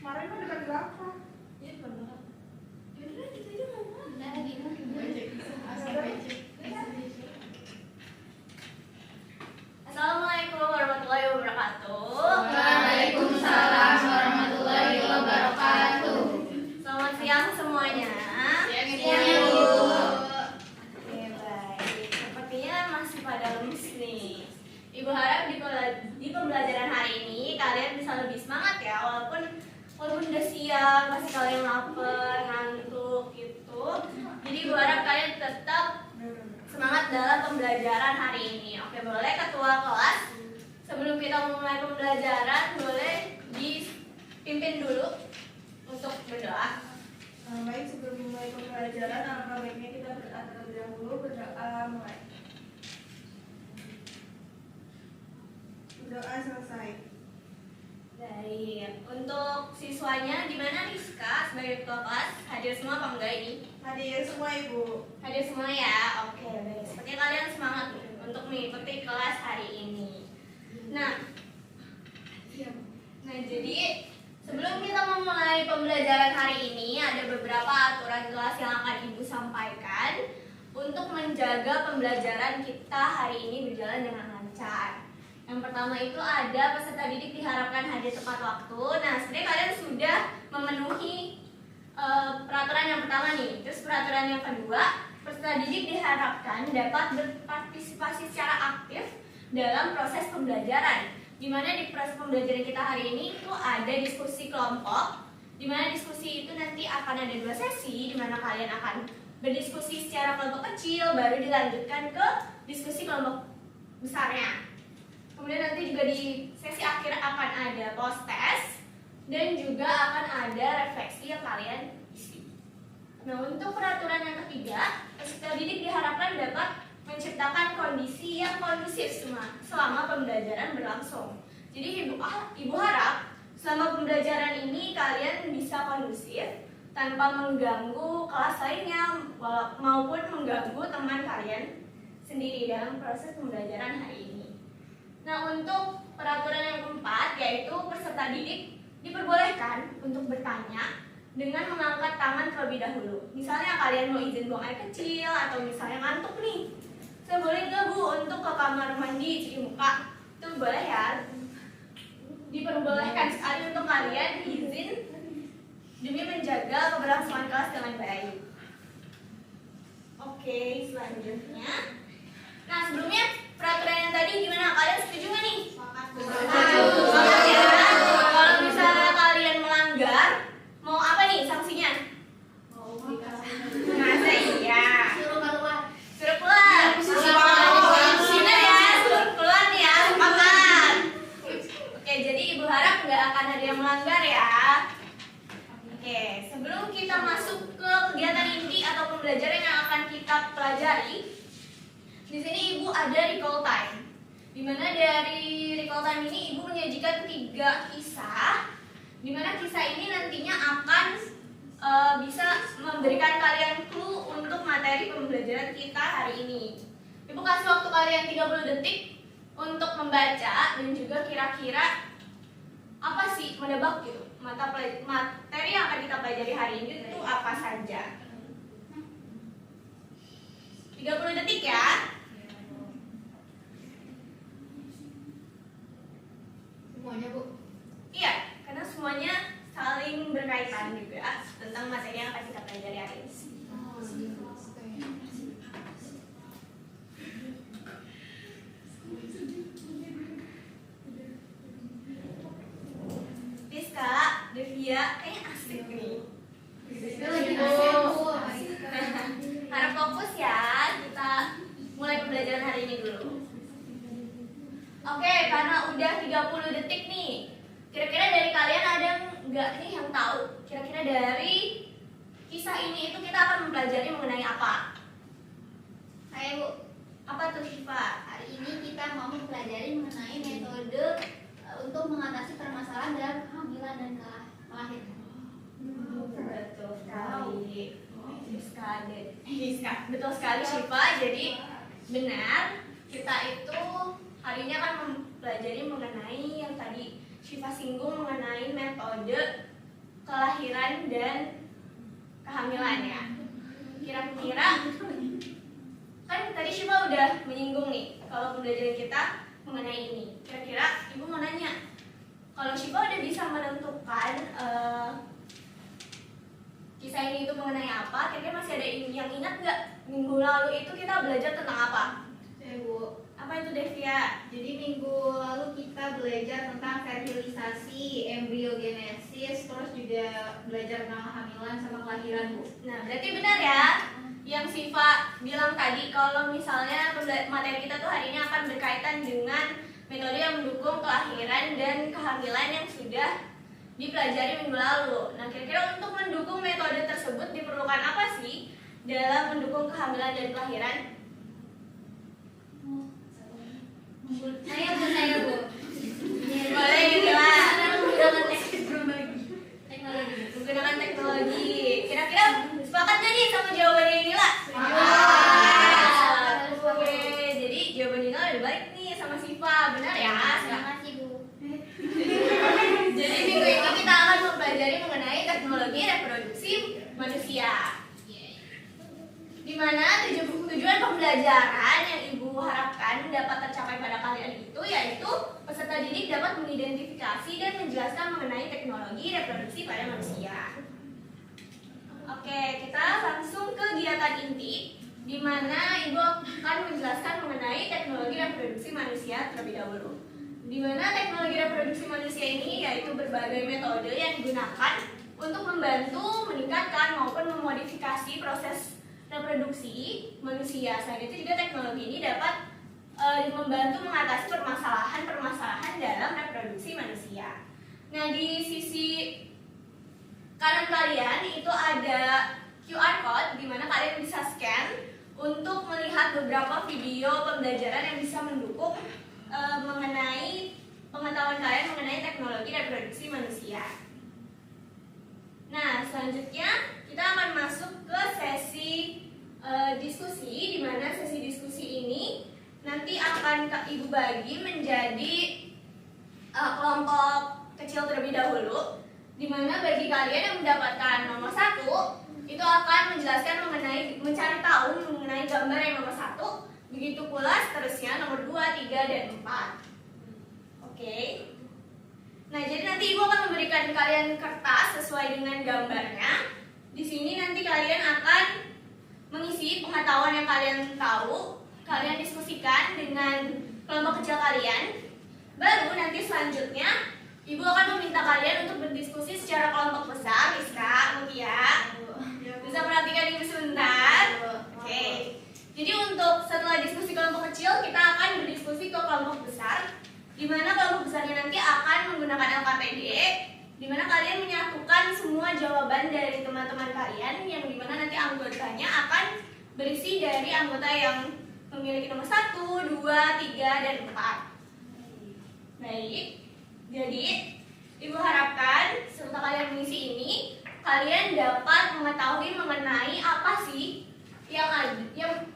Kemarin mah dekat belakang. Iya, dekat belakang. Yaudah, kita aja ngomong. Nah, lagi Assalamualaikum warahmatullahi wabarakatuh. Waalaikumsalam warahmatullahi wabarakatuh. Selamat siang semuanya. Siang, Bu. Oke, baik. Sepertinya masih pada lemes nih. Ibu harap di pembelajaran hari ini kalian bisa lebih semangat ya, walaupun udah siang, pasti kalian lapar, ngantuk gitu. Jadi ibu harap kalian tetap semangat dalam pembelajaran hari ini. Oke, boleh ketua kelas sebelum kita memulai pembelajaran boleh dipimpin dulu untuk berdoa. Baik, sebelum memulai pembelajaran, alangkah baiknya kita berdoa terlebih dahulu. Berdoa mulai. Berdoa selesai. Baik, untuk siswanya gimana Rizka sebagai ketua kelas? Hadir semua apa enggak ini? Hadir semua Ibu. Hadir semua ya? Oke, baik. Sepertinya kalian semangat nih untuk mengikuti kelas hari ini. Nah, jadi sebelum kita memulai pembelajaran hari ini, ada beberapa aturan kelas yang akan Ibu sampaikan untuk menjaga pembelajaran kita hari ini berjalan dengan lancar. Yang pertama itu ada peserta didik diharapkan hadir tepat waktu. Nah, sebenarnya kalian sudah memenuhi peraturan yang pertama nih. Terus peraturan yang kedua, peserta didik diharapkan dapat berpartisipasi secara aktif dalam proses pembelajaran. Di mana di proses pembelajaran kita hari ini itu ada diskusi kelompok. Di mana diskusi itu nanti akan ada 2 sesi, di mana kalian akan berdiskusi secara kelompok kecil, baru dilanjutkan ke diskusi kelompok besarnya. Kemudian nanti juga di sesi akhir akan ada post test dan juga akan ada refleksi yang kalian isi. Nah, untuk peraturan yang ketiga, peserta didik diharapkan dapat menciptakan kondisi yang kondusif selama pembelajaran berlangsung. Jadi ibu harap selama pembelajaran ini kalian bisa kondusif tanpa mengganggu kelas lainnya maupun mengganggu teman kalian sendiri dalam proses pembelajaran hari ini. Nah, untuk peraturan yang keempat, yaitu peserta didik diperbolehkan untuk bertanya dengan mengangkat tangan terlebih dahulu. Misalnya kalian mau izin buang air kecil atau misalnya ngantuk nih, saya boleh nggak Bu untuk ke kamar mandi cuci muka? Itu boleh ya. Diperbolehkan sekali untuk kalian izin demi menjaga keberlangsungan kelas dengan baik. Oke, selanjutnya. Nah, sebelumnya peraturan yang tadi gimana? Kalian setuju nggak nih? Setuju ya. Kalau misalnya kalian melanggar, mau apa nih sanksinya? Masa iya? Suruh keluar. Benar ya, suruh keluar nih ya, sepakat. Oke, jadi ibu harap nggak akan ada yang melanggar ya. Oke, sebelum kita masuk ke kegiatan inti atau pembelajaran yang akan kita pelajari, di sini ibu ada recall time. Dimana dari recall time ini ibu menyajikan 3 kisah. Dimana kisah ini nantinya akan bisa memberikan kalian clue untuk materi pembelajaran kita hari ini. Ibu kasih waktu kalian 30 detik untuk membaca dan juga kira-kira apa sih menebak gitu materi yang akan kita pelajari hari ini itu apa saja. 30 detik ya. Semuanya, Bu. Iya, karena semuanya saling berkaitan juga tentang materi yang akan kita pelajari hari ini. Rizka, Devia, asik nih. Harap fokus ya, kita mulai pembelajaran hari ini dulu. Oke, karena udah 30 detik nih. Kira-kira dari kalian ada nggak nih yang tahu kira-kira dari kisah ini itu kita akan mempelajari mengenai apa? Ayo, Bu. Apa tuh Syifa? Hari ini kita mau mempelajari mengenai metode untuk mengatasi permasalahan dalam kehamilan dan kelahiran. Betul sekali. Betul sekali Syifa. Jadi benar, kita itu hari ini akan mempelajari mengenai yang tadi Syifa singgung mengenai metode kelahiran dan kehamilan ya. Kira-kira kan tadi Syifa udah menyinggung nih kalau pembelajaran kita mengenai ini. Kira-kira ibu mau nanya, kalau Syifa udah bisa menentukan kisah ini itu mengenai apa, kira-kira masih ada yang ingat nggak minggu lalu itu kita belajar tentang apa? Bu, Apa itu Devia? jadi minggu lalu kita belajar tentang fertilisasi, embriogenesis, terus juga belajar tentang kehamilan sama kelahiran, Bu. Nah, berarti benar ya yang Siva bilang tadi kalau misalnya materi kita tuh hari ini akan berkaitan dengan metode yang mendukung kelahiran dan kehamilan yang sudah dipelajari minggu lalu. Nah, kira-kira untuk mendukung metode tersebut diperlukan apa sih dalam mendukung kehamilan dan kelahiran? Saya Bu. Boleh Yunila. Menggunakan Teknologi. Kira-kira sepakat nggak nih sama jawabannya Yunila? Oke, jadi jawaban Yunila udah baik nih sama Siva, benar ya? Terima kasih, Bu. Jadi minggu ini kita akan mempelajari mengenai teknologi reproduksi manusia. Di mana tujuan pembelajaran yang Ibu harapkan dapat tercapai pada kalian itu yaitu peserta didik dapat mengidentifikasi dan menjelaskan mengenai teknologi reproduksi pada manusia. Oke, kita langsung ke kegiatan inti di mana Ibu akan menjelaskan mengenai teknologi reproduksi manusia terlebih dahulu. Di mana teknologi reproduksi manusia ini yaitu berbagai metode yang digunakan untuk membantu meningkatkan maupun memodifikasi proses reproduksi manusia. Selain itu juga teknologi ini dapat membantu mengatasi permasalahan-permasalahan dalam reproduksi manusia. Nah, di sisi kanan kalian itu ada QR code di mana kalian bisa scan untuk melihat beberapa video pembelajaran yang bisa mendukung mengenai pengetahuan kalian mengenai teknologi reproduksi manusia. Nah, selanjutnya kita akan masuk ke sesi diskusi, di mana sesi diskusi ini nanti akan Ibu bagi menjadi kelompok kecil terlebih dahulu, di mana bagi kalian yang mendapatkan nomor 1 itu akan menjelaskan mencari tahu mengenai gambar yang nomor 1, begitu pula seterusnya nomor 2, 3, dan 4. Oke. Nah, jadi nanti Ibu akan memberikan kalian kertas sesuai dengan gambarnya. Di sini nanti kalian akan mengisi pengetahuan yang kalian tahu, kalian diskusikan dengan kelompok kecil kalian. Baru nanti selanjutnya Ibu akan meminta kalian untuk berdiskusi secara kelompok besar. Rizka, Mutia, bisa perhatikan Ibu sebentar. Oke. Jadi untuk setelah diskusi kelompok kecil, kita akan berdiskusi ke kelompok besar, di mana kelompok besarnya nanti akan menggunakan LKPD, di mana kalian menyatukan semua jawaban dari teman-teman kalian, yang di mana nanti anggotanya akan berisi dari anggota yang memiliki nomor 1, 2, 3, dan 4. Baik, jadi Ibu harapkan setelah kalian mengisi ini, kalian dapat mengetahui mengenai apa sih yang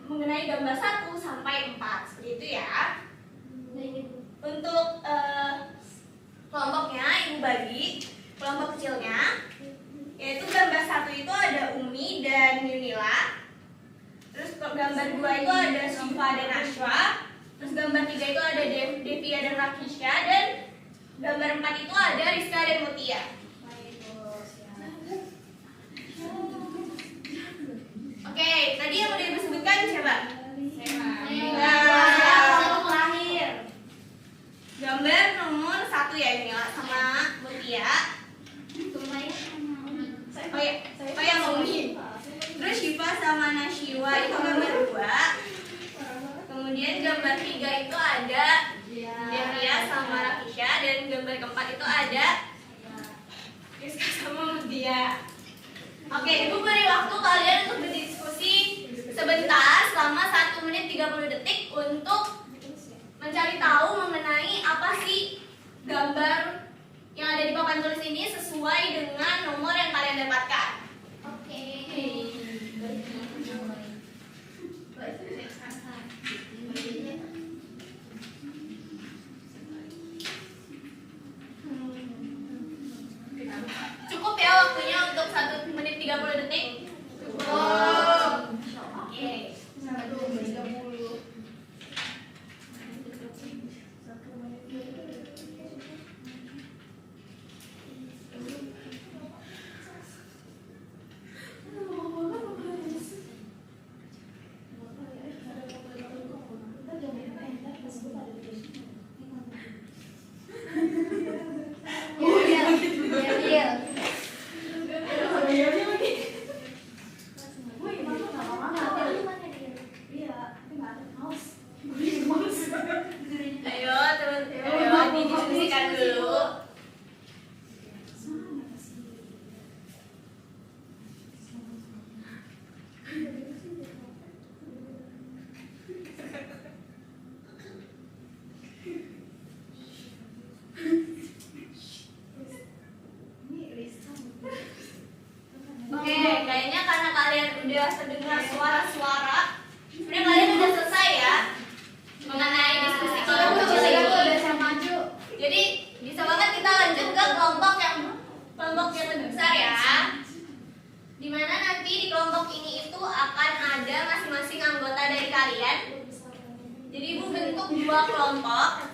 mengenai gambar 1 sampai 4, seperti itu ya. Untuk kelompoknya Ibu bagi kelompok kecilnya, yaitu gambar 1 itu ada Umi dan Yunila, terus gambar 2 itu ada Syifa dan Ashwa, terus gambar 3 itu ada Devia dan Rakisha, dan gambar 4 itu ada Rizka dan Mutia. Oke, tadi yang udah Ibu sebutkan siapa? Terakhir gambar nomor 1 ya Yunila sama Mutia. Oh ya Umi. Terus Syifa sama Nashiwa itu gambar 2. Kemudian gambar 3 itu ada Devia sama Rakisha, dan gambar keempat itu ada Rizka sama Mutia. Oke, Ibu beri waktu kalian untuk berdiskusi sebentar selama 1 menit 30 detik untuk mencari tahu mengenai apa sih gambar yang ada di papan tulis ini sesuai dengan nomor yang kalian dapatkan. Oke. Cukup ya kelompok.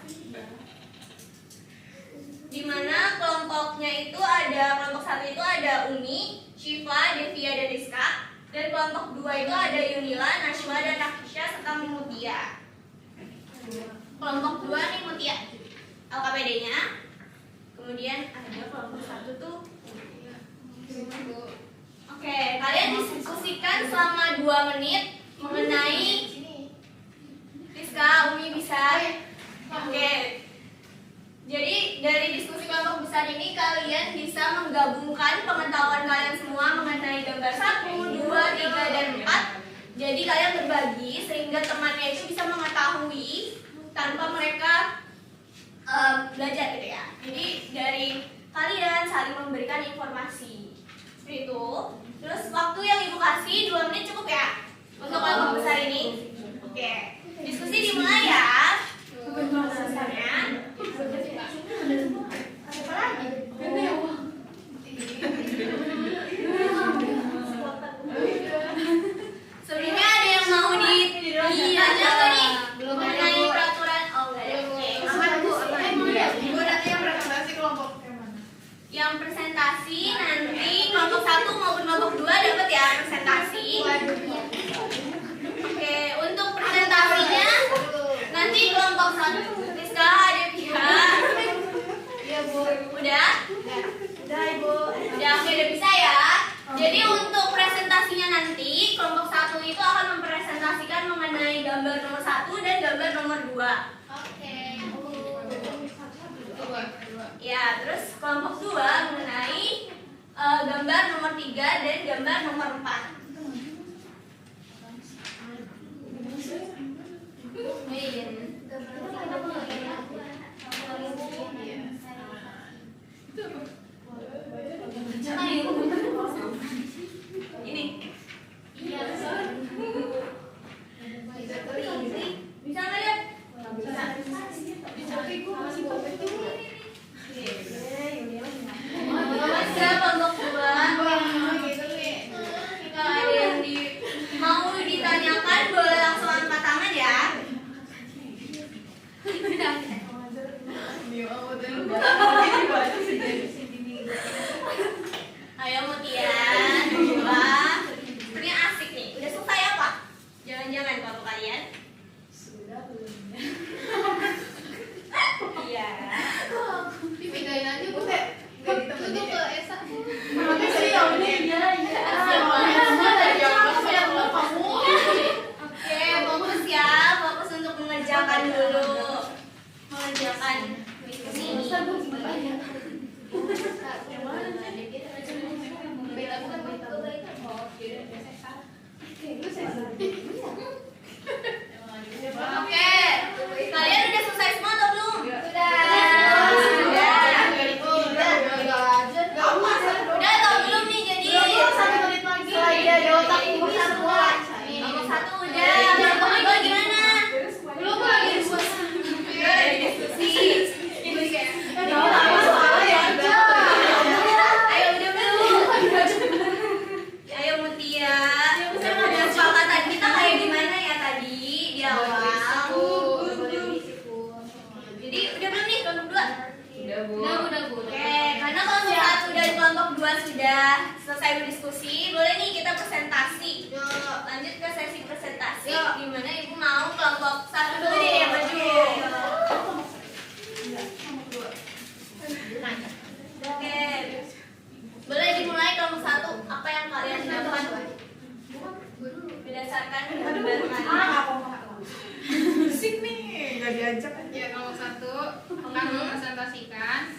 Di mana kelompoknya itu ada kelompok 1 itu ada Umi, Syifa, Devia, dan Rizka. Dan kelompok 2 itu ada Yunila, Najwa, dan Nakisha serta Mutia. Kelompok 2 nih Mutia LKPD-nya. Kemudian ada kelompok 1 tuh. Oke, kalian diskusikan selama 2 menit mengenai Rizka, Umi bisa. Oke. Jadi dari diskusi kelompok besar ini kalian bisa menggabungkan pengetahuan kalian semua mengenai gambar 1, 2, 3, dan 4. Jadi kalian berbagi sehingga temannya itu bisa mengetahui tanpa mereka belajar gitu ya. Jadi dari kalian saling memberikan informasi seperti itu. Terus waktu yang ibu kasih 2 menit cukup ya untuk kelompok besar ini. Oke, diskusi dimulai ya. Besarnya. Apa lagi? Sebelumnya ada yang mau iya apa nih? Mengenai peraturan. Oh enggak ada. Yang presentasi nanti kelompok 1 maupun kelompok 2 dapat ya presentasi. Oke, untuk presentasinya nanti kelompok 1 Rizka ada pihak. Iya, Bu. Udah? Udah, Ibu. Udah, oke, udah bisa ya. Jadi untuk presentasinya nanti kelompok 1 itu akan mempresentasikan mengenai gambar nomor 1 dan gambar nomor 2. Oke. Ya, terus kelompok 2 mengenai gambar nomor 3 dan gambar nomor 4. Ini. Iya. Bisa nggak lihat? Bisa kelompok 2. Kalau ada yang mau ditanyakan boleh langsung angkat tangan ya. Ayo Mutia, Najwa. Sepertinya asik nih. Udah selesai apa? Jangan-jangan kalau kalian? Sudah belum? Iya. Dipindahin aja, Bu. Itu ke Esa. Oke, fokus ya. Fokus untuk mengerjakan dulu. Mengerjakan diskusi ini. Oke, kalian udah selesai semua atau belum? Udah atau belum nih jadi? Kelompok 1 udah. Kelompok 2 gimana? Belum lagi Diskusi. Ayo udah belum? Ayo Mutia. Kesepakatan kita kayak gimana ya tadi di awal? Jadi udah belum nih kelompok 2? Udah, Bu. Oke, karena kelompok 1 dan kelompok 2 sudah selesai berdiskusi, boleh nih kita presentasi. Lanjut ke sesi presentasi. Gimana Ibu mau kelompok 1 dulu deh yang maju. Oke. Boleh dimulai kelompok 1. Apa yang kalian dapat berdasarkan gambar kalian? Musik nih, nggak diajak aja. Ya, kalau 1 akan mempresentasikan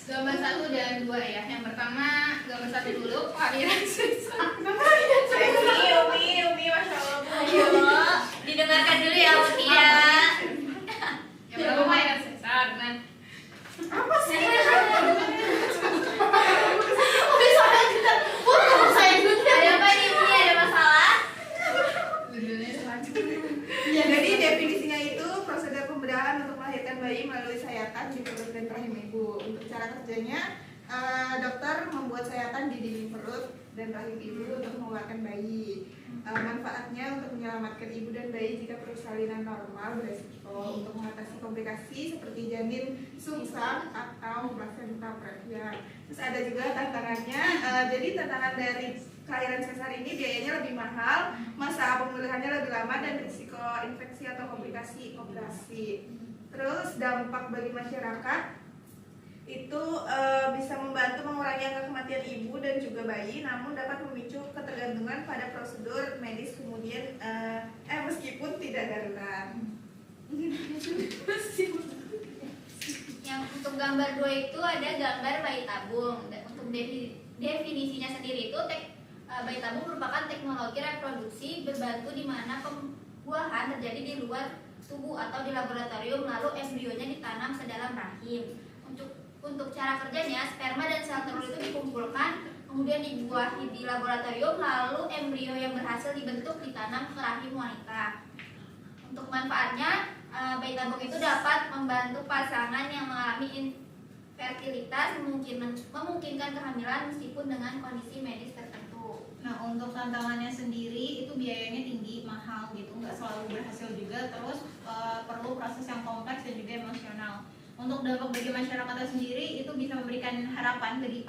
gambar 1 dan 2 ya. Yang pertama gambar 1 dulu, kehadiran siswa. Umi, masya Allah. Ayo, didengarkan dulu ya Mutia. Yang pertama ya Cesar. Dan Apa sih? Ada apa nih Mutia? Ada masalah? Jadi definisinya itu prosedur pembedahan untuk melahirkan bayi melalui sayatan di perut dan rahim ibu. Untuk cara kerjanya, dokter membuat sayatan di dinding perut dan rahim ibu untuk mengeluarkan bayi. Manfaatnya untuk menyelamatkan ibu dan bayi jika persalinan normal beresiko untuk mengatasi komplikasi seperti janin sungsang atau plasenta previa. Terus ada juga tantangannya, jadi tantangan dari kelahiran sesar ini biayanya lebih mahal, masa pemulihannya lebih lama, dan risiko infeksi atau komplikasi operasi. Terus dampak bagi masyarakat itu bisa membantu mengurangi angka kematian ibu dan juga bayi, namun dapat memicu ketergantungan pada prosedur medis kemudian meskipun tidak darurat. Yang untuk gambar 2 itu ada gambar bayi tabung. Dan untuk definisinya sendiri itu bayi tabung merupakan teknologi reproduksi berbantu di mana pembuahan terjadi di luar tubuh atau di laboratorium, lalu embrionya ditanam sedalam rahim. Untuk cara kerjanya, sperma dan sel telur itu dikumpulkan, kemudian dibuahi di laboratorium, lalu embrio yang berhasil dibentuk ditanam ke rahim wanita. Untuk manfaatnya, bayi tabung itu dapat membantu pasangan yang mengalami infertilitas memungkinkan kehamilan meskipun dengan kondisi medis tertentu. Nah, untuk tantangannya sendiri itu biayanya tinggi, mahal gitu, nggak selalu berhasil juga, terus perlu proses yang kompleks dan juga emosional. Untuk dampak bagi masyarakatnya sendiri itu bisa memberikan harapan bagi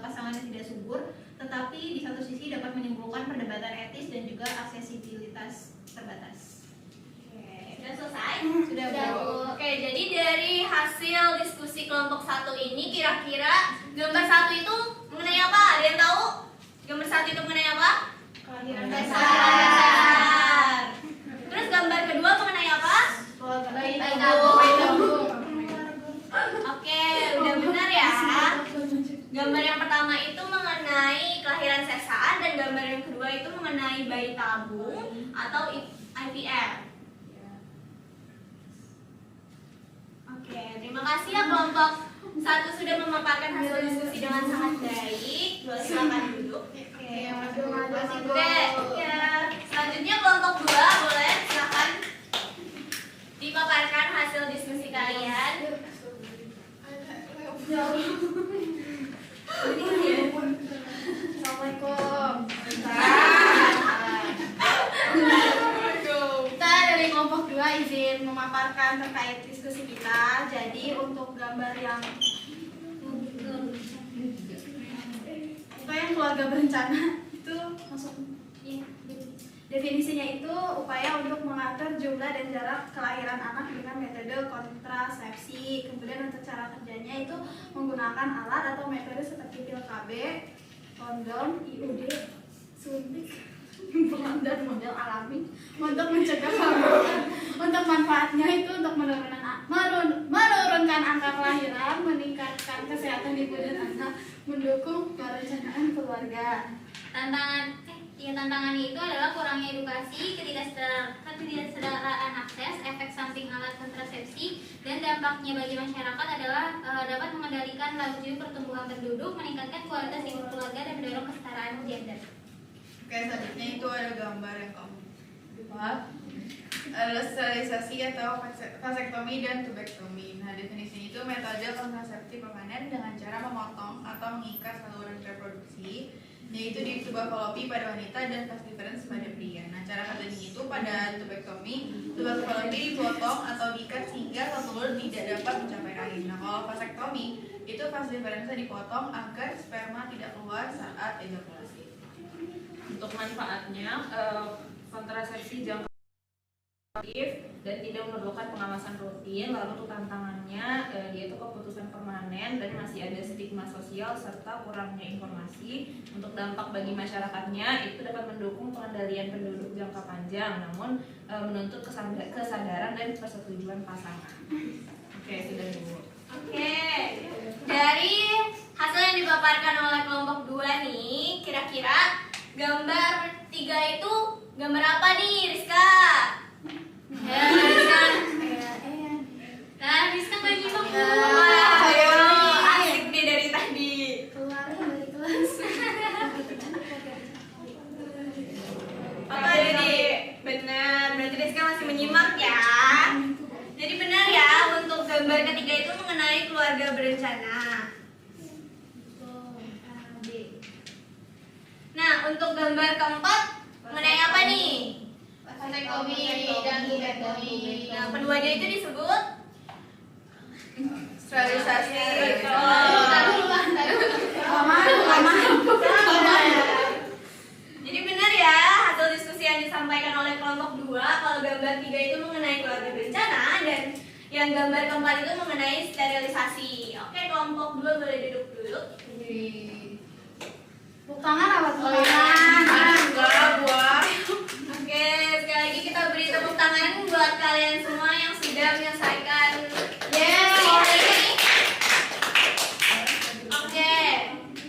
pasangan yang tidak subur, tetapi di satu sisi dapat menimbulkan perdebatan etis dan juga aksesibilitas terbatas. Oke, sudah selesai? Sudah, Bu. Oke, jadi dari hasil diskusi kelompok 1 ini kira-kira gambar 1 itu mengenai apa? Ada yang tahu? Gambar 1 itu mengenai apa? Kelahiran Dasar. Terus gambar kedua mengenai apa? bayi tabung. Oke, udah benar ya. Gambar yang pertama itu mengenai kelahiran sesar dan gambar yang kedua itu mengenai bayi tabung atau IVF. Oke, terima kasih ya kelompok 1 sudah memaparkan hasil diskusi dengan sangat baik. Silakan duduk. Oke, ya. Selanjutnya kelompok 2 boleh silakan dipaparkan hasil diskusi kalian. Assalamualaikum. Kita dari kelompok 2 izin memaparkan terkait diskusi kita. Jadi untuk gambar yang keluarga berencana itu masuk definisinya itu upaya untuk mengatur jumlah dan jarak kelahiran anak dengan metode kontrasepsi. Kemudian untuk cara kerjanya itu menggunakan alat atau metode seperti pil KB, kondom, IUD, suntik, dan model alami untuk mencegah kehamilan. Untuk manfaatnya itu untuk menurunkan angka kelahiran, meningkatkan kesehatan ibu dan anak, mendukung perencanaan keluarga. Tantangannya itu adalah kurangnya edukasi, ketidaksedaraan akses, efek samping alat kontrasepsi, dan dampaknya bagi masyarakat adalah dapat mengendalikan laju pertumbuhan penduduk, meningkatkan kualitas hidup keluarga, dan mendorong kesetaraan gender. Oke, selanjutnya itu ada gambar yang kamu lihat, adalah sterilisasi atau vasektomi dan tubektomi. Nah, definisinya itu metode kontrasepsi permanen dengan cara memotong atau mengikat saluran reproduksi, yaitu di tuba falopi pada wanita dan vas deferens pada pria. Nah, cara kerjanya itu pada tubektomi, tuba falopi dipotong atau diikat sehingga telur tidak dapat mencapai rahim. Nah, kalau vasektomi itu vas deferensnya dipotong agar sperma tidak keluar saat ejakulasi. Untuk manfaatnya, kontrasepsi jangka dan tidak memerlukan pengawasan rutin. Lalu untuk tantangannya yaitu keputusan permanen dan masih ada stigma sosial serta kurangnya informasi. Untuk dampak bagi masyarakatnya itu dapat mendukung pengendalian penduduk jangka panjang, namun menuntut kesadaran dan persetujuan pasangan. Oke, sudah dulu. Oke, dari hasil yang dipaparkan oleh kelompok 2 nih, kira-kira gambar 3 itu gambar apa nih, Rizka? Ya, Rizka. Nah, Rizka nggak nyimak tuh. Ayo, asik nih dari tadi. Keluar dari kelas. Apa jadi benar? Berarti Rizka masih menyimak ya. Jadi benar ya, untuk gambar ketiga itu mengenai keluarga berencana. Nah, untuk gambar keempat Mengenai apa nih? Vasektomi dan bubektomi. Nah, keduanya itu disebut Sterilisasi. Jadi benar ya hasil diskusi yang disampaikan oleh kelompok 2 kalau gambar 3 itu mengenai keluarga berencana dan yang gambar keempat itu mengenai sterilisasi. Oke, kelompok 2 boleh duduk dulu. Tepuk tangan apa tepuk Oh, iya. tangan? Enggak, buah. Oke, sekali lagi kita beri tepuk tangan buat kalian semua yang sudah menyelesaikan sore ini. Oke,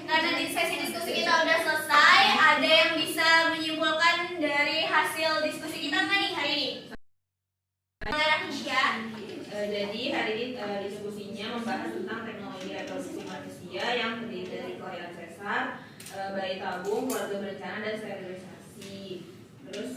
karena di sesi diskusi kita udah selesai, ada yang bisa menyimpulkan dari hasil diskusi kita nggak nih hari ini? Mulai Rakisya. Jadi hari ini diskusinya membahas tentang teknologi reproduksi manusia yang terdiri dari kelahiran sesar, bayi tabung, keluarga berencana, dan sterilisasi. Terus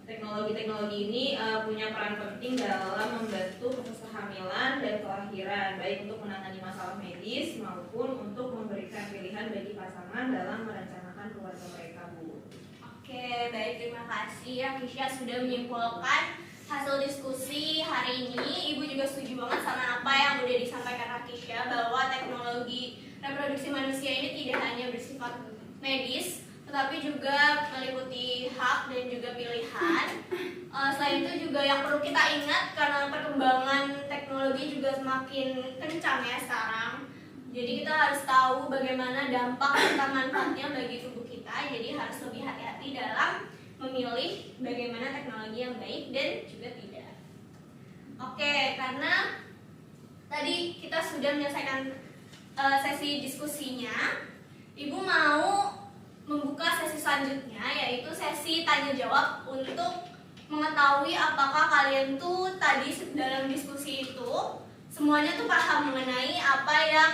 teknologi-teknologi ini punya peran penting dalam membantu proses kehamilan dan kelahiran, baik untuk menangani masalah medis maupun untuk memberikan pilihan bagi pasangan dalam merencanakan keluarga mereka, Bu. Oke, baik, terima kasih Rakisya sudah menyimpulkan hasil diskusi hari ini. Ibu juga setuju banget sama apa yang udah disampaikan Rakisya bahwa teknologi reproduksi manusia ini tidak hanya bersifat medis, tetapi juga meliputi hak dan juga pilihan. Selain itu juga yang perlu kita ingat karena perkembangan teknologi juga semakin kencang ya sekarang. Jadi kita harus tahu bagaimana dampak serta manfaatnya bagi tubuh kita. Jadi harus lebih hati-hati dalam memilih bagaimana teknologi yang baik dan juga tidak. Oke, karena tadi kita sudah menyelesaikan sesi diskusinya, Ibu mau membuka sesi selanjutnya, yaitu sesi tanya jawab untuk mengetahui apakah kalian tuh tadi dalam diskusi itu semuanya tuh paham mengenai apa yang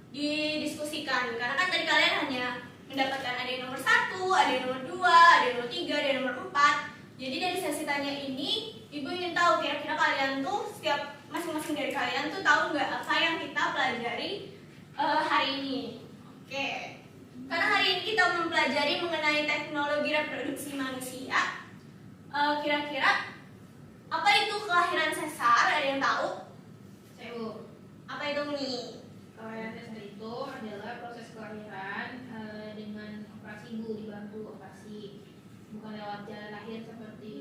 didiskusikan. Karena kan tadi kalian hanya mendapatkan ada yang nomor 1, ada yang nomor 2, ada yang nomor 3, ada yang nomor 4. Jadi dari sesi tanya ini, Ibu ingin tahu kira-kira kalian tuh setiap masing-masing dari kalian tuh tahu nggak apa yang kita pelajari hari ini. Oke, karena hari ini kita mempelajari mengenai teknologi reproduksi manusia. Kira-kira apa itu kelahiran sesar? Ada yang tahu? Saya Bu. Apa itu nih? Kelahiran sesar itu adalah proses kelahiran dengan operasi Bu, dibantu operasi, bukan lewat jalan lahir seperti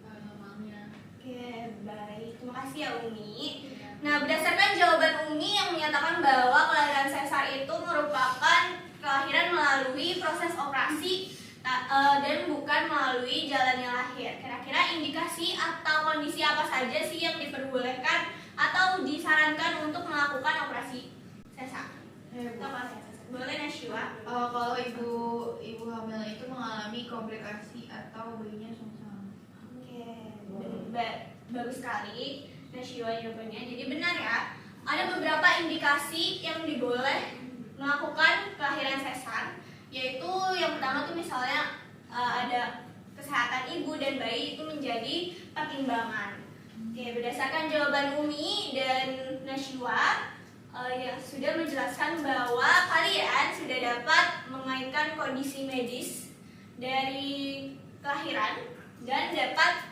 normalnya. Oke, baik. Terima kasih ya Umi. Nah, berdasarkan jawaban Umi yang menyatakan bahwa kelahiran sesar itu merupakan kelahiran melalui proses operasi dan bukan melalui jalannya lahir. Kira-kira indikasi atau kondisi apa saja sih yang diperbolehkan atau disarankan untuk melakukan operasi sesar? Boleh Nashwa? Kalau ibu hamil itu mengalami komplikasi atau bayinya sungsang. Oke, bagus sekali Nashwa jawabannya. Jadi benar ya, ada beberapa indikasi yang diboleh melakukan kelahiran sesar, yaitu yang pertama tuh misalnya ada kesehatan ibu dan bayi itu menjadi pertimbangan. Oke, berdasarkan jawaban Umi dan Nashwa yang sudah menjelaskan bahwa kalian sudah dapat mengaitkan kondisi medis dari kelahiran dan dapat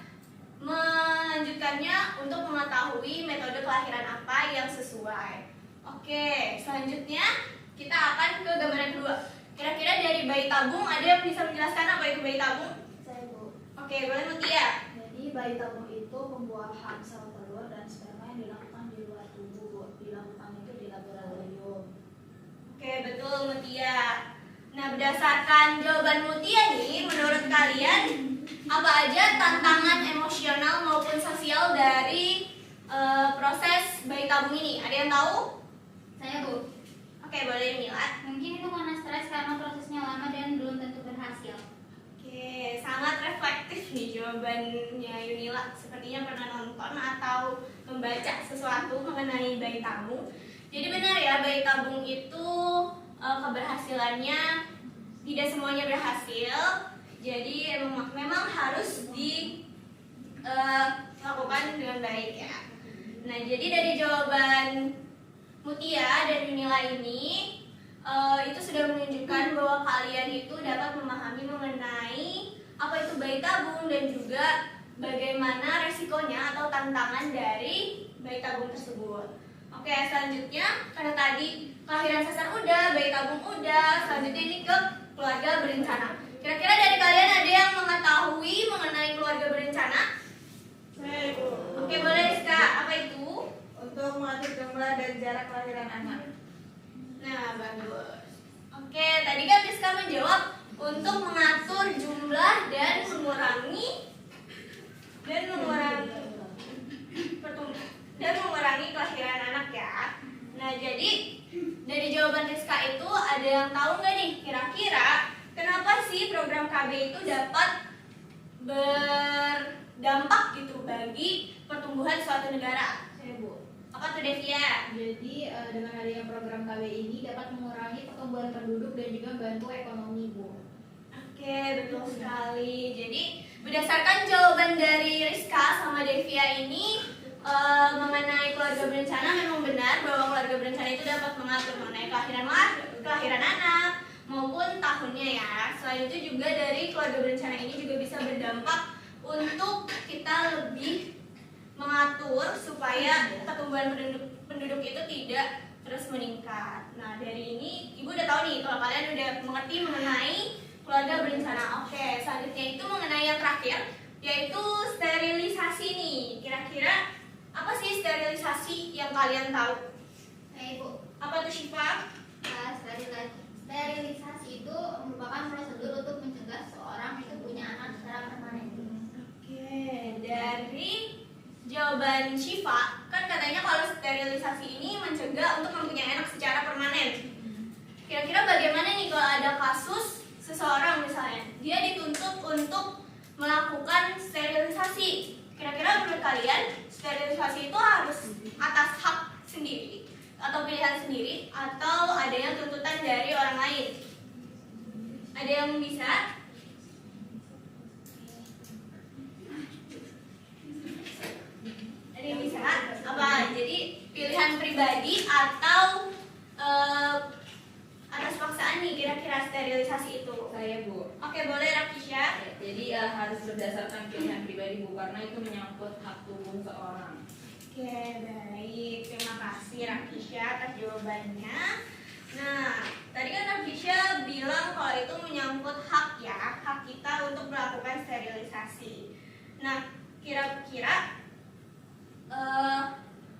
melanjutkannya untuk mengetahui metode kelahiran apa yang sesuai. Oke, selanjutnya kita akan ke gambar yang kedua. Kira-kira dari bayi tabung ada yang bisa menjelaskan apa itu bayi tabung? Saya Bu. Oke, boleh Mutia. Jadi bayi tabung itu pembuahan sel telur dan sperma yang dilakukan di luar tubuh, Bu. Dilakukan itu di laboratorium. Oke, betul Mutia. Nah, berdasarkan jawaban Mutia nih, menurut kalian apa aja tantangan emosional maupun sosial dari proses bayi tabung ini? Ada yang tahu? Saya Bu. Oke, boleh Mila. Mungkin itu karena stres karena prosesnya lama dan belum tentu berhasil. Oke, sangat reflektif nih jawabannya Yunila. Sepertinya pernah nonton atau membaca sesuatu mengenai bayi tabung. Jadi benar ya, bayi tabung itu keberhasilannya tidak semuanya berhasil. Jadi memang harus dilakukan dengan baik ya. Nah, jadi dari jawaban Mutia dan Yunila itu sudah menunjukkan bahwa kalian itu dapat memahami mengenai apa itu bayi tabung dan juga bagaimana resikonya atau tantangan dari bayi tabung tersebut. Oke, selanjutnya karena tadi kelahiran sesar udah, bayi tabung udah, selanjutnya ini ke keluarga berencana. Kira-kira dari kalian ada yang mengetahui mengenai keluarga berencana? Saya Bu, Oke, boleh Rizka, apa itu? untuk mengatur jumlah dan jarak kelahiran anak. Nah, bagus. Oke, tadi kan Rizka menjawab untuk mengatur jumlah dan mengurangi kelahiran anak ya. Nah, jadi dari jawaban Rizka itu ada yang tahu nggak nih kira-kira kenapa sih program KB itu dapat berdampak gitu bagi pertumbuhan suatu negara? Bu, apa tuh Devia? Jadi dengan adanya program KB ini dapat mengurangi pertumbuhan penduduk dan juga membantu ekonomi, Bu. Oke, betul sekali. Jadi berdasarkan jawaban dari Rizka sama Devia ini mengenai keluarga berencana, memang benar bahwa keluarga berencana itu dapat mengatur mengenai kelahiran anak maupun tahunnya ya. Selain itu juga dari keluarga berencana ini juga bisa berdampak untuk kita lebih mengatur supaya pertumbuhan penduduk itu tidak terus meningkat. Nah, dari ini Ibu udah tahu nih kalau kalian udah mengerti mengenai keluarga berencana. Oke, selanjutnya itu mengenai yang terakhir yaitu sterilisasi nih. Kira-kira apa sih sterilisasi yang kalian tahu? Ibu, Apa tuh Syifa? sterilisasi itu merupakan prosedur untuk mencegah seorang itu punya anak secara permanen. Oke, dari jawaban Syifa kan katanya kalau sterilisasi ini mencegah untuk mempunyai anak secara permanen. Kira-kira bagaimana nih kalau ada kasus seseorang misalnya dia dituntut untuk melakukan sterilisasi? Kira-kira menurut kalian sterilisasi itu harus atas hak sendiri atau pilihan sendiri atau ada yang tuntutan dari orang lain? Ada yang bisa? Ada yang bisa? Apa? Jadi pilihan pribadi atau atas paksaan nih kira-kira sterilisasi itu? Saya Bu. Oke, boleh Rakisha. Jadi harus berdasarkan pilihan pribadi Bu, karena itu menyangkut hak tubuh seorang. Oke, baik. Terima kasih Rakisha atas jawabannya. Nah, tadi kan Rakisha bilang kalau itu menyangkut hak ya, hak kita untuk melakukan sterilisasi. Nah, kira-kira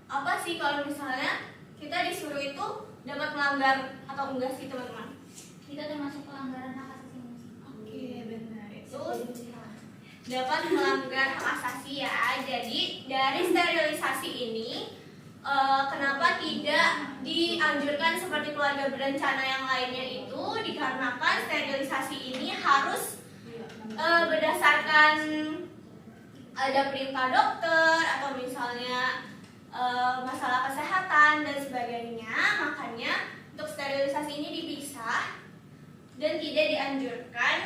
apa sih kalau misalnya kita disuruh itu dapat melanggar atau enggak sih teman-teman? Itu termasuk pelanggaran hak asasi manusia. Oke, benar. Itu dapat melanggar hak asasi ya. Jadi dari sterilisasi ini kenapa tidak dianjurkan seperti keluarga berencana yang lainnya itu dikarenakan sterilisasi ini harus berdasarkan ada perintah dokter atau misalnya masalah kesehatan dan sebagainya. Makanya untuk sterilisasi ini dipisah dan tidak dianjurkan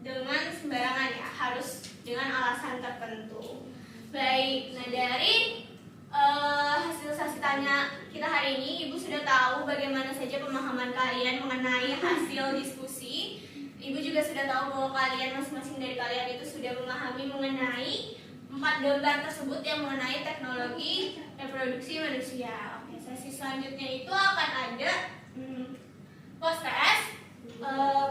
dengan sembarangan ya, harus dengan alasan tertentu. Baik, nah dari hasil sesi tanya kita hari ini, Ibu sudah tahu bagaimana saja pemahaman kalian mengenai hasil diskusi. Ibu juga sudah tahu bahwa kalian masing-masing dari kalian itu sudah memahami mengenai 4 gambar tersebut yang mengenai teknologi reproduksi manusia. Oke, sesi selanjutnya itu akan ada post-test.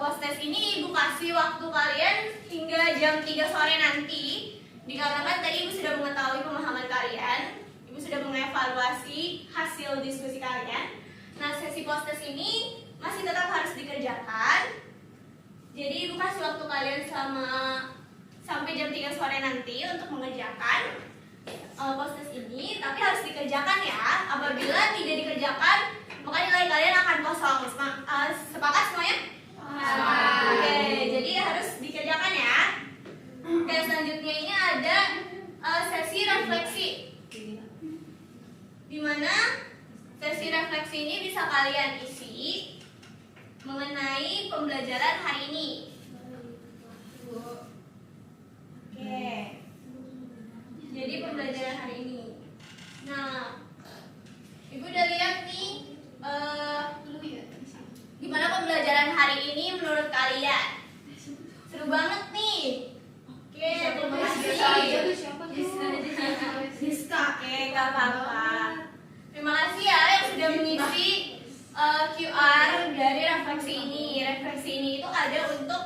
Post-test ini Ibu kasih waktu kalian hingga jam 3 sore nanti. Dikarenakan tadi Ibu sudah mengetahui pemahaman kalian, Ibu sudah mengevaluasi hasil diskusi kalian. Nah, sesi post-test ini masih tetap harus dikerjakan. Jadi Ibu kasih waktu kalian sampai jam 3 sore nanti untuk mengerjakan post-test ini, tapi harus dikerjakan ya. Apabila tidak dikerjakan, maka nilai kalian akan kosong. Sepakat semuanya? Oke, jadi harus dikerjakan ya. Oke, selanjutnya ini ada sesi refleksi. Dimana sesi refleksi ini bisa kalian isi mengenai pembelajaran hari ini. Oke, jadi pembelajaran hari ini. Nah, Ibu udah lihat nih gimana pembelajaran hari ini menurut kalian? Seru banget nih. Rizka. Oke, nggak apa-apa. Terima kasih ya yang sudah mengisi QR dari refleksi ini. Refleksi ini itu ada untuk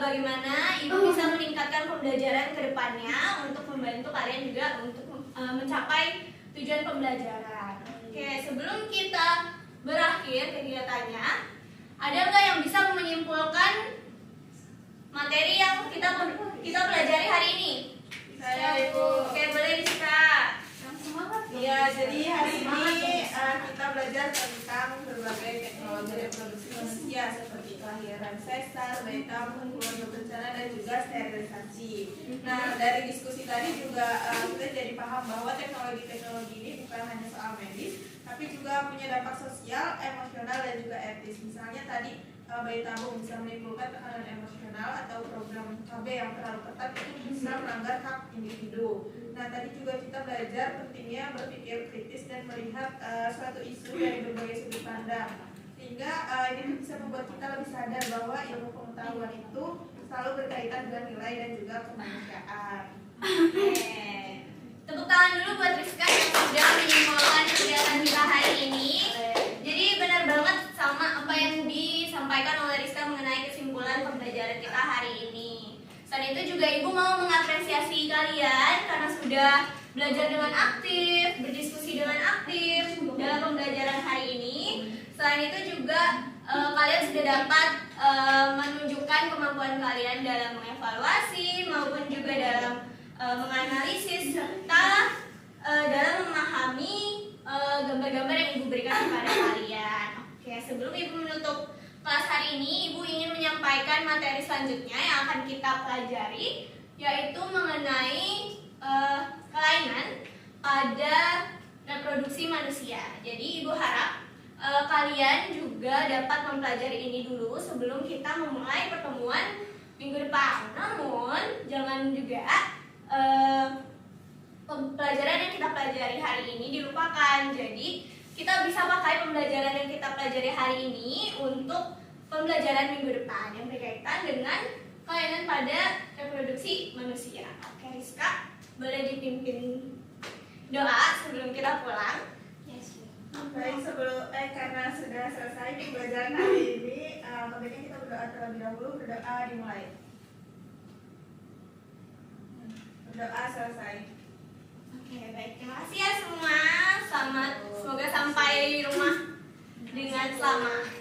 bagaimana ibu bisa meningkatkan pembelajaran ke depannya untuk membantu kalian juga untuk mencapai tujuan pembelajaran. Oke, sebelum kita berakhir kegiatannya, ada nggak yang bisa menyimpulkan materi yang kita pelajari hari ini? Saya Ibu. Oke, boleh Rizka. Ya, jadi hari ini kita belajar tentang berbagai teknologi reproduksi manusia seperti kelahiran sesar, bayi tabung, keluarga berencana, dan juga sterilisasi. Nah, dari diskusi tadi juga kita jadi paham bahwa teknologi-teknologi ini bukan hanya soal medis, tapi juga punya dampak sosial, emosional, dan juga etis. Misalnya tadi bayi tabung bisa menimbulkan tekanan emosional atau program KB yang terlalu ketat itu bisa melanggar hak individu. Nah, tadi juga kita belajar pentingnya berpikir kritis dan melihat suatu isu dari berbagai sudut pandang, sehingga ini bisa membuat kita lebih sadar bahwa ilmu pengetahuan itu selalu berkaitan dengan nilai dan juga kemanusiaan. Tepuk tangan dulu buat Rizka yang sudah menyimpulkan kegiatan kita hari ini. Jadi benar banget sama apa yang disampaikan oleh Rizka mengenai kesimpulan pembelajaran kita hari ini. Selain itu juga Ibu mau mengapresiasi kalian karena sudah belajar dengan aktif, berdiskusi dengan aktif dalam pembelajaran hari ini. Selain itu juga kalian sudah dapat menunjukkan kemampuan kalian dalam mengevaluasi maupun juga dalam menganalisis serta dalam memahami gambar-gambar yang Ibu berikan kepada kalian. Oke, sebelum Ibu menutup kelas hari ini, Ibu ingin menyampaikan materi selanjutnya yang akan kita pelajari, yaitu mengenai kelainan pada reproduksi manusia. Jadi Ibu harap kalian juga dapat mempelajari ini dulu sebelum kita memulai pertemuan minggu depan. Namun jangan juga pembelajaran yang kita pelajari hari ini dilupakan. Jadi kita bisa pakai pembelajaran yang kita pelajari hari ini untuk pembelajaran minggu depan yang berkaitan dengan kelainan pada reproduksi manusia. Oke, Rizka, boleh dipimpin doa sebelum kita pulang? Baik, karena sudah selesai pembelajaran hari ini, baiknya kita berdoa terlebih dahulu. Berdoa dimulai. Berdoa selesai. Oke, baik. Terima kasih ya semua. Semoga sampai rumah dengan selamat.